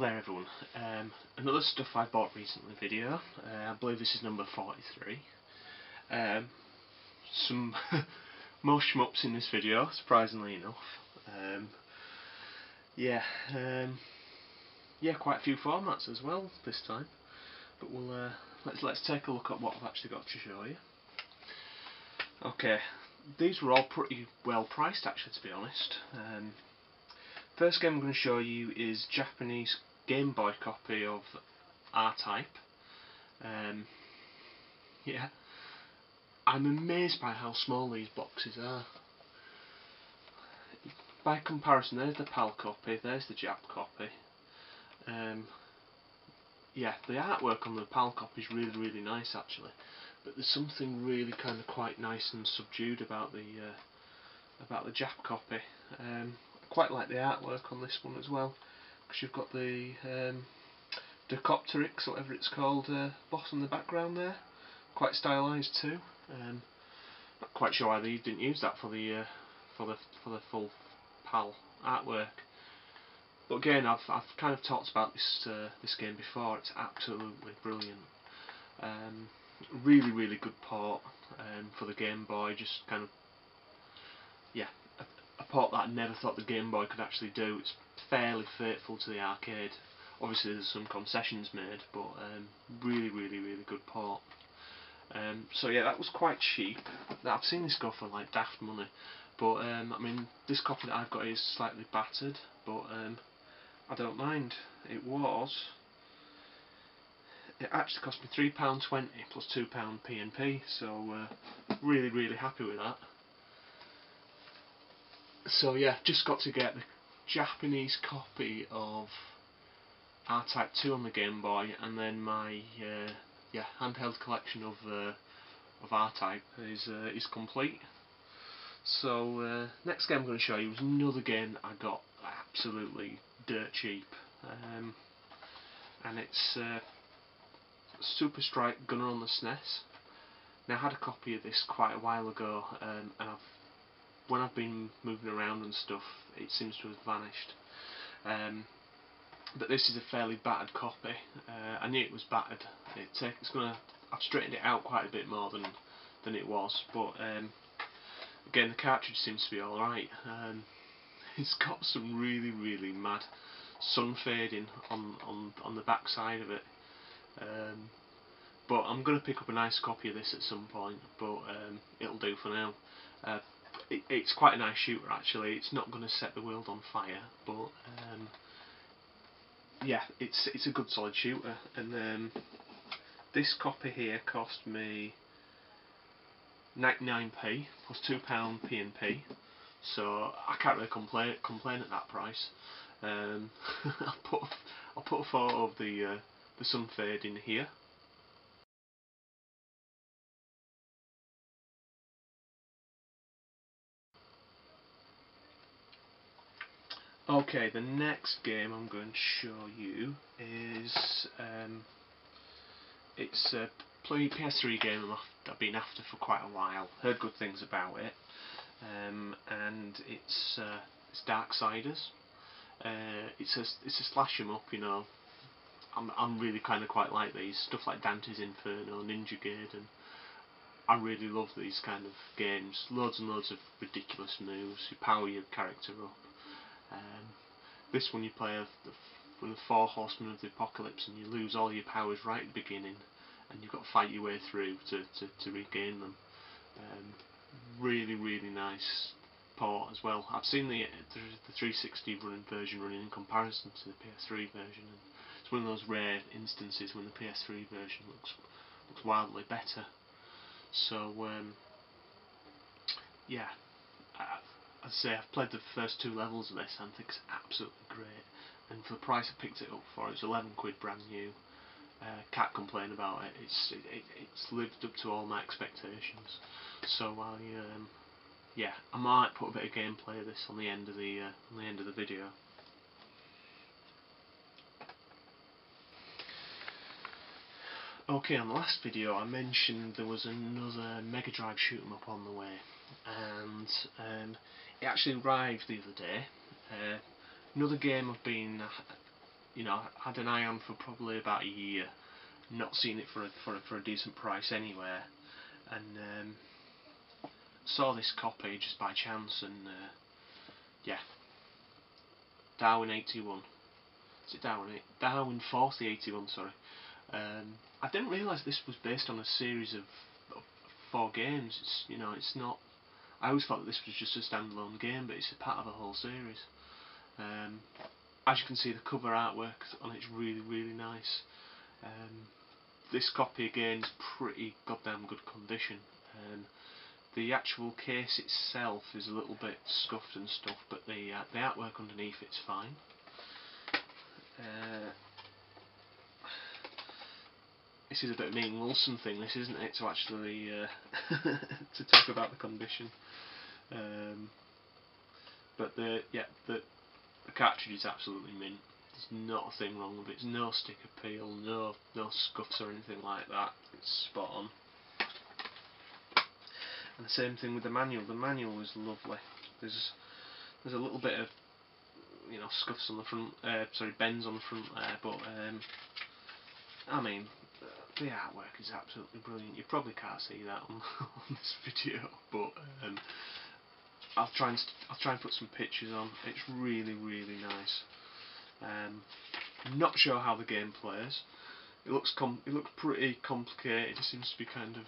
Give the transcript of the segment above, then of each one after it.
there everyone, another stuff I bought recently video. I believe this is number 43. Some more shmups in this video, surprisingly enough. Yeah, quite a few formats as well this time. But we'll let's take a look at what I've actually got to show you. Okay, these were all pretty well priced actually, to be honest. First game I'm going to show you is Japanese Game Boy copy of R-Type. Yeah, I'm amazed by how small these boxes are. By comparison, there's the PAL copy, there's the Jap copy. Yeah, the artwork on the PAL copy is really nice actually, but there's something really kind of quite nice and subdued about the Jap copy. I quite like the artwork on this one as well, because you've got the Darksiders, whatever it's called, boss in the background there, quite stylised too. Not quite sure why they didn't use that for the full PAL artwork. But again, I've kind of talked about this game before. It's absolutely brilliant. Really good port for the Game Boy. Just kind of, yeah, a port that I never thought the Game Boy could actually do. It's fairly faithful to the arcade. Obviously there's some concessions made, but really good port. So yeah, that was quite cheap. I've seen this go for like daft money, but I mean, this copy that I've got is slightly battered, but I don't mind. It actually cost me £3.20 plus £2 P&P, so really happy with that. So yeah, just got to get the Japanese copy of R-Type 2 on the Game Boy, and then my handheld collection of R-Type is complete. So next game I'm going to show you is another game that I got absolutely dirt cheap, and it's Super Strike Gunner on the SNES. Now I had a copy of this quite a while ago, and when I've been moving around and stuff, it seems to have vanished. But this is a fairly battered copy. I knew it was battered. I've straightened it out quite a bit more than it was, but again, the cartridge seems to be alright. It's got some really mad sun fading on the back side of it. But I'm going to pick up a nice copy of this at some point, but it'll do for now. It's quite a nice shooter actually. It's not going to set the world on fire, but yeah, it's a good solid shooter. And this copy here cost me 99p plus £2 P&P, so I can't really complain at that price. I'll put a photo of the sun fade in here. Okay, the next game I'm going to show you is it's a PS3 game I've been after for quite a while. Heard good things about it, and it's Darksiders. It's a slash 'em up, you know. I'm really kind of quite like these stuff like Dante's Inferno, Ninja Gaiden. I really love these kind of games. Loads and loads of ridiculous moves. You power your character up. This one you play one of the 4 horsemen of the apocalypse, and you lose all your powers right at the beginning, and you've got to fight your way through to regain them. Really nice port as well. I've seen the 360 version running in comparison to the PS3 version, and it's one of those rare instances when the PS3 version looks wildly better. So yeah, as I say, I've played the first 2 levels of this and I think it's absolutely great, and for the price I picked it up for, it's 11 quid brand new. Can't complain about it. It's lived up to all my expectations. So I might put a bit of gameplay of this on the end of the video. Okay, on the last video I mentioned there was another Mega Drive shoot 'em up on the way, and it actually arrived the other day. Another game I've been you know, had an eye on for probably about a year, not seen it for a decent price anywhere, and saw this copy just by chance, and yeah, Darwin 81. Is it Darwin? Darwin 4081. Sorry. I didn't realise this was based on a series of 4 games. It's, you know, it's not. I always thought that this was just a standalone game, but it's a part of a whole series. As you can see, the cover artwork on it's really nice. This copy again is pretty goddamn good condition. The actual case itself is a little bit scuffed and stuff, but the artwork underneath it's fine. This is a bit of a Mean Wilson thing, this, isn't it, to actually to talk about the condition. But the cartridge is absolutely mint. There's not a thing wrong with it. There's no stick appeal, no scuffs or anything like that. It's spot on. And the same thing with the manual. The manual is lovely. There's a little bit of, you know, scuffs on the front, bends on the front there, but I mean, the artwork is absolutely brilliant. You probably can't see that on this video, but I'll try and put some pictures on. It's really nice. I'm not sure how the game plays. It looks pretty complicated. It seems to be kind of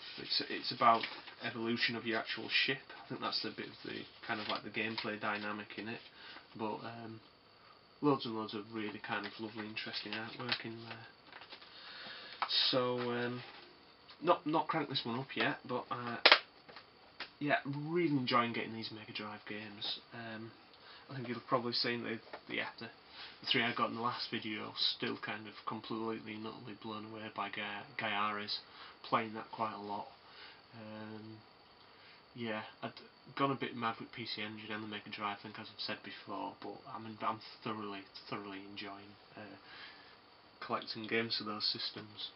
it's about evolution of your actual ship. I think that's the bit of the kind of like the gameplay dynamic in it. But loads and loads of really kind of lovely, interesting artwork in there. So not cranked this one up yet, but yeah, really enjoying getting these Mega Drive games. I think you'll have probably seen the 3 I got in the last video, still kind of completely and utterly blown away by Gaiares, playing that quite a lot. Yeah, I'd gone a bit mad with PC Engine and the Mega Drive, I think, as I've said before, but I'm thoroughly enjoying collecting games for those systems.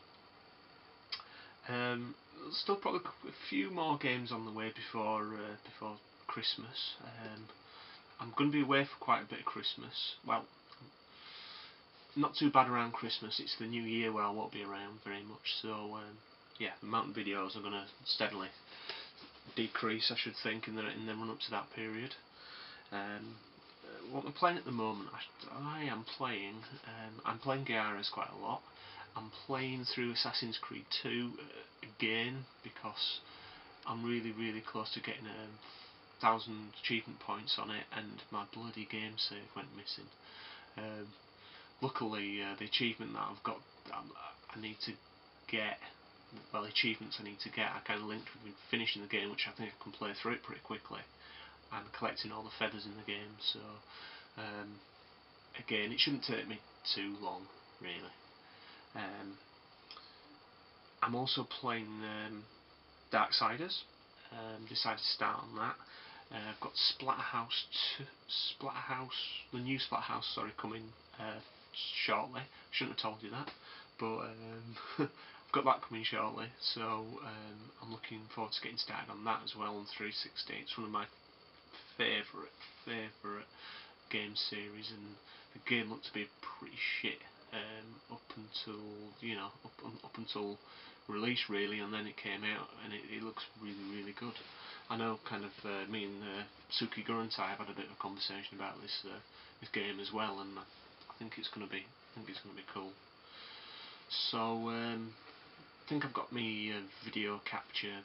Still probably a few more games on the way before Christmas. I'm going to be away for quite a bit of Christmas. Well, not too bad around Christmas. It's the New Year where I won't be around very much. So yeah, the amount of videos are going to steadily decrease, I should think, in the run up to that period. What I'm playing at the moment, I'm playing Gaiares quite a lot. I'm playing through Assassin's Creed 2 again because I'm really close to getting 1,000 achievement points on it, and my bloody game save went missing. Luckily, the achievement that I've got, I need to get, well, achievements I need to get, I kind of linked with finishing the game, which I think I can play through it pretty quickly, and collecting all the feathers in the game. So again, it shouldn't take me too long, really. I'm also playing Darksiders. Decided to start on that. I've got the new Splatterhouse, sorry, coming shortly. Shouldn't have told you that, but I've got that coming shortly. So I'm looking forward to getting started on that as well on 360. It's one of my favourite game series, and the game looked to be pretty shit up until, you know, up until release, really, and then it came out and it looks really good. I know kind of me and Suki Gurantai have had a bit of a conversation about this game as well, and I think it's going to be cool. So I think I've got my video capture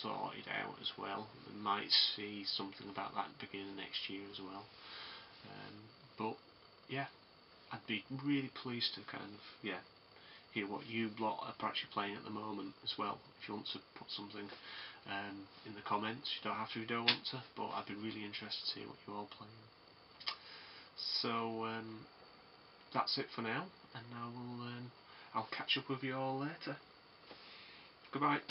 sorted out as well. We might see something about that at the beginning of next year as well. But yeah, I'd be really pleased to kind of hear what you lot are actually playing at the moment as well. If you want to put something in the comments, you don't have to if you don't want to, but I'd be really interested to see what you're all playing. So that's it for now, and I'll catch up with you all later. Goodbye.